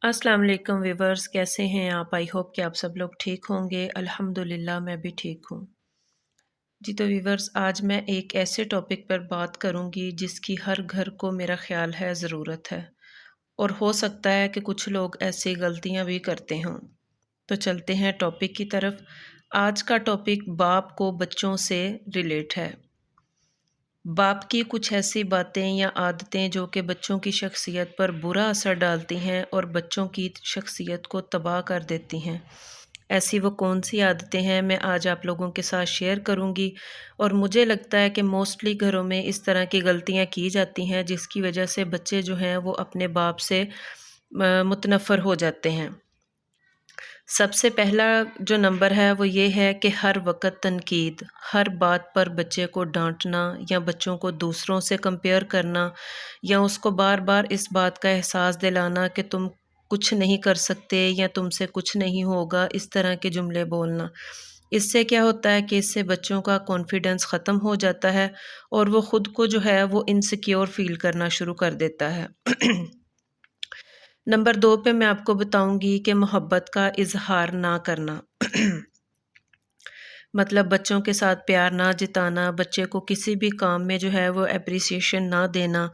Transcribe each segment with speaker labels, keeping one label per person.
Speaker 1: अस्सलाम वालेकुम व्यूवर्स, कैसे हैं आप? आई होप कि आप सब लोग ठीक होंगे। अल्हम्दुलिल्लाह मैं भी ठीक हूँ। जी तो व्यूवर्स, आज मैं एक ऐसे टॉपिक पर बात करूँगी जिसकी हर घर को मेरा ख़्याल है ज़रूरत है, और हो सकता है कि कुछ लोग ऐसी गलतियाँ भी करते हों। तो चलते हैं टॉपिक की तरफ। आज का टॉपिक बाप को बच्चों से रिलेट है। बाप की कुछ ऐसी बातें या आदतें जो कि बच्चों की शख्सियत पर बुरा असर डालती हैं और बच्चों की शख्सियत को तबाह कर देती हैं। ऐसी वो कौन सी आदतें हैं, मैं आज आप लोगों के साथ शेयर करूंगी। और मुझे लगता है कि मोस्टली घरों में इस तरह की गलतियां की जाती हैं जिसकी वजह से बच्चे जो हैं वो अपने बाप से मुतनफ़र हो जाते हैं। सबसे पहला जो नंबर है वो ये है कि हर वक़्त तनकीद, हर बात पर बच्चे को डाँटना या बच्चों को दूसरों से कंपेयर करना, या उसको बार-बार इस बात का एहसास दिलाना कि तुम कुछ नहीं कर सकते या तुमसे कुछ नहीं होगा, इस तरह के जुमले बोलना। इससे क्या होता है कि इससे बच्चों का कॉन्फिडेंस ख़त्म हो जाता है और वो खुद को जो है वो इनसिक्योर फ़ील करना शुरू कर देता है। नंबर 2 पे मैं आपको बताऊँगी कि मोहब्बत का इज़हार ना करना। मतलब बच्चों के साथ प्यार ना जताना, बच्चे को किसी भी काम में जो है वो एप्रिसिएशन ना देना,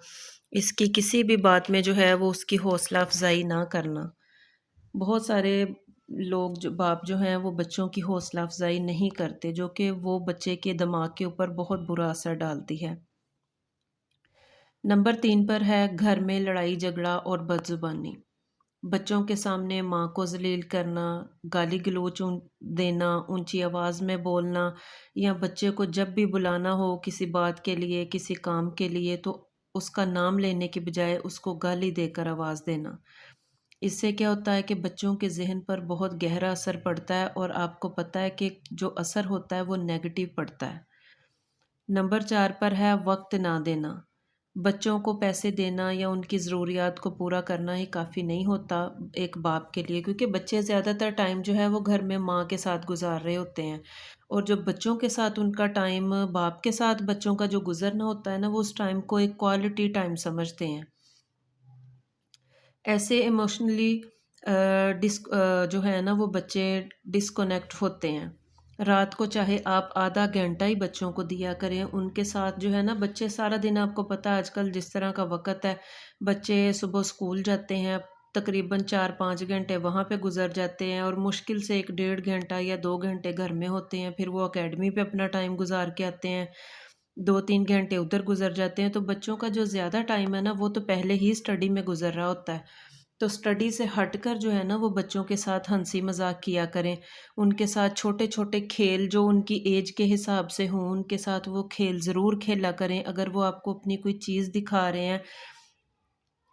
Speaker 1: इसकी किसी भी बात में जो है वो उसकी हौसला अफ़ज़ाई ना करना। बहुत सारे लोग जो बाप जो हैं वो बच्चों की हौसला अफ़ज़ाई नहीं करते, जो कि वो बच्चे के दिमाग के ऊपर बहुत बुरा असर डालती है। नंबर 3 पर है घर में लड़ाई झगड़ा और बदज़ुबानी। बच्चों के सामने माँ को ज़लील करना, गाली-गलौच देना, ऊँची आवाज़ में बोलना, या बच्चे को जब भी बुलाना हो किसी बात के लिए, किसी काम के लिए, तो उसका नाम लेने की बजाय उसको गाली देकर आवाज़ देना। इससे क्या होता है कि बच्चों के ज़हन पर बहुत गहरा असर पड़ता है, और आपको पता है कि जो असर होता है वो नेगेटिव पड़ता है। नंबर 4 पर है वक़्त ना देना। बच्चों को पैसे देना या उनकी ज़रूरियात को पूरा करना ही काफ़ी नहीं होता एक बाप के लिए, क्योंकि बच्चे ज़्यादातर टाइम जो है वो घर में माँ के साथ गुज़ार रहे होते हैं, और जो बच्चों के साथ उनका टाइम बाप के साथ बच्चों का जो गुज़रना होता है ना, वो उस टाइम को एक क्वालिटी टाइम समझते हैं। ऐसे इमोशनली जो है ना वो बच्चे डिस्कनेक्ट होते हैं। रात को चाहे आप आधा घंटा ही बच्चों को दिया करें, उनके साथ जो है ना बच्चे सारा दिन, आपको पता है आजकल जिस तरह का वक़्त है, बच्चे सुबह स्कूल जाते हैं, तकरीबन 4-5 घंटे वहाँ पे गुज़र जाते हैं, और मुश्किल से 1 डेढ़ घंटा या 2 घंटे घर में होते हैं, फिर वो अकेडमी पे अपना टाइम गुज़ार के आते हैं, 2-3 घंटे उधर गुज़र जाते हैं। तो बच्चों का जो ज़्यादा टाइम है ना, वो तो पहले ही स्टडी में गुज़र रहा होता है। तो स्टडी से हटकर जो है ना वो बच्चों के साथ हंसी मजाक किया करें, उनके साथ छोटे छोटे खेल जो उनकी एज के हिसाब से हों, उनके साथ वो खेल ज़रूर खेला करें। अगर वो आपको अपनी कोई चीज़ दिखा रहे हैं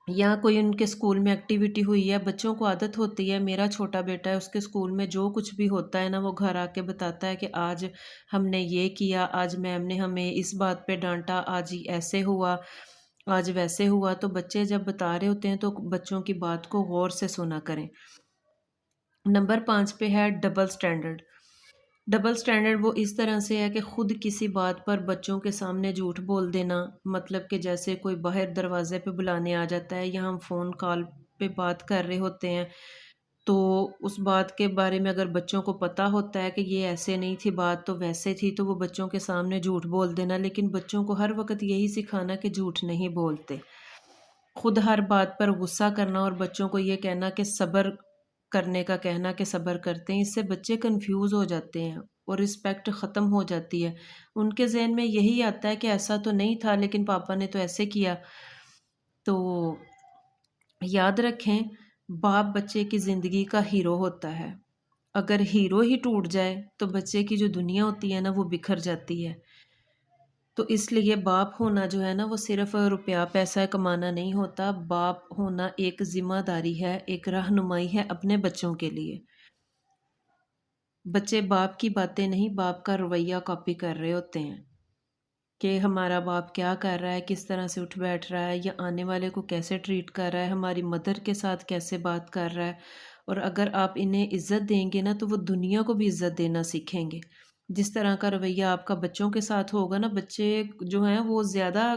Speaker 1: या कोई उनके स्कूल में एक्टिविटी हुई है, बच्चों को आदत होती है, मेरा छोटा बेटा है उसके स्कूल में जो कुछ भी होता है ना वो घर आके बताता है कि आज हमने ये किया, आज मैम ने हमें इस बात पे डांटा, आज ही ऐसे हुआ, आज वैसे हुआ। तो बच्चे जब बता रहे होते हैं तो बच्चों की बात को गौर से सुना करें। नंबर 5 पे है डबल स्टैंडर्ड। डबल स्टैंडर्ड वो इस तरह से है कि खुद किसी बात पर बच्चों के सामने झूठ बोल देना। मतलब कि जैसे कोई बाहर दरवाजे पे बुलाने आ जाता है या हम फ़ोन कॉल पे बात कर रहे होते हैं, तो उस बात के बारे में अगर बच्चों को पता होता है कि ये ऐसे नहीं थी बात, तो वैसे थी, तो वो बच्चों के सामने झूठ बोल देना। लेकिन बच्चों को हर वक़्त यही सिखाना कि झूठ नहीं बोलते। खुद हर बात पर गुस्सा करना और बच्चों को ये कहना कि सब्र करने का कहना कि सब्र करते हैं, इससे बच्चे कंफ्यूज हो जाते हैं और रिस्पेक्ट ख़त्म हो जाती है। उनके ज़हन में यही आता है कि ऐसा तो नहीं था, लेकिन पापा ने तो ऐसे किया। तो याद रखें, बाप बच्चे की ज़िंदगी का हीरो होता है। अगर हीरो ही टूट जाए तो बच्चे की जो दुनिया होती है ना वो बिखर जाती है। तो इसलिए बाप होना जो है ना वो सिर्फ रुपया पैसा कमाना नहीं होता। बाप होना एक ज़िम्मेदारी है, एक रहनुमाई है अपने बच्चों के लिए। बच्चे बाप की बातें नहीं, बाप का रवैया कॉपी कर रहे होते हैं कि हमारा बाप क्या कर रहा है, किस तरह से उठ बैठ रहा है, या आने वाले को कैसे ट्रीट कर रहा है, हमारी मदर के साथ कैसे बात कर रहा है। और अगर आप इन्हें इज़्ज़त देंगे ना तो वो दुनिया को भी इज़्ज़त देना सीखेंगे। जिस तरह का रवैया आपका बच्चों के साथ होगा ना, बच्चे जो हैं वो ज़्यादा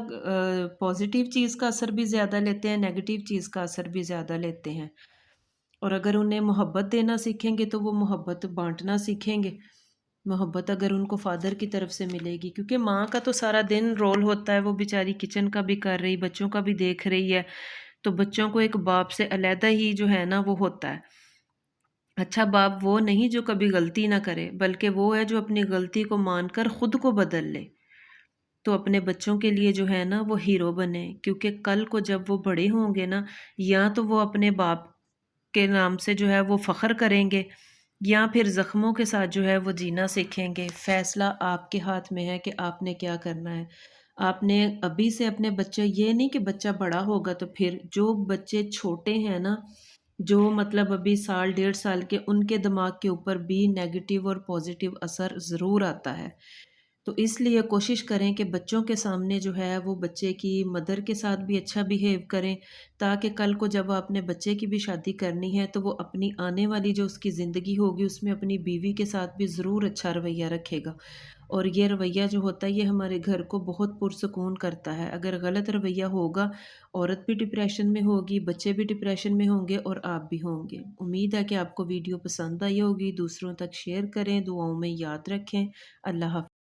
Speaker 1: पॉजिटिव चीज़ का असर भी ज़्यादा लेते हैं, नेगेटिव चीज़ का असर भी ज़्यादा लेते हैं। اور اگر انہیں محبت دینا سیکھیں گے تو وہ محبت بانٹنا سیکھیں گے۔ محبت اگر ان کو فادر کی طرف سے ملے گی، کیونکہ ماں کا تو سارا دن رول ہوتا ہے، وہ بیچاری کچن کا بھی کر رہی، بچوں کا بھی دیکھ رہی ہے، تو بچوں کو ایک باپ سے علیحدہ ہی جو ہے نا وہ ہوتا ہے۔ اچھا باپ وہ نہیں جو کبھی غلطی نہ کرے، بلکہ وہ ہے جو اپنی غلطی کو مان کر خود کو بدل لے۔ تو اپنے بچوں کے لیے جو ہے نا وہ ہیرو بنے، کیونکہ کل کو جب وہ بڑے ہوں گے نا، یا تو وہ اپنے باپ کے نام سے جو ہے وہ فخر کریں گے، یا پھر زخموں کے ساتھ جو ہے وہ جینا سیکھیں گے۔ فیصلہ آپ کے ہاتھ میں ہے کہ آپ نے کیا کرنا ہے۔ آپ نے ابھی سے اپنے بچے، یہ نہیں کہ بچہ بڑا ہوگا تو پھر، جو بچے چھوٹے ہیں نا، جو مطلب ابھی سال 1.5 سال کے، ان کے دماغ کے اوپر بھی نیگیٹو اور پازیٹیو اثر ضرور آتا ہے۔ تو اس لیے کوشش کریں کہ بچوں کے سامنے جو ہے وہ بچے کی مدر کے ساتھ بھی اچھا بیہیو کریں، تاکہ کل کو جب آپ نے بچے کی بھی شادی کرنی ہے تو وہ اپنی آنے والی جو اس کی زندگی ہوگی اس میں اپنی بیوی کے ساتھ بھی ضرور اچھا رویہ رکھے گا۔ اور یہ رویہ جو ہوتا ہے یہ ہمارے گھر کو بہت پرسکون کرتا ہے۔ اگر غلط رویہ ہوگا، عورت بھی ڈپریشن میں ہوگی، بچے بھی ڈپریشن میں ہوں گے، اور آپ بھی ہوں گے۔ امید ہے کہ آپ کو ویڈیو پسند آئی ہوگی، دوسروں تک شیئر کریں، دعاؤں میں یاد رکھیں۔ اللہ حافظ۔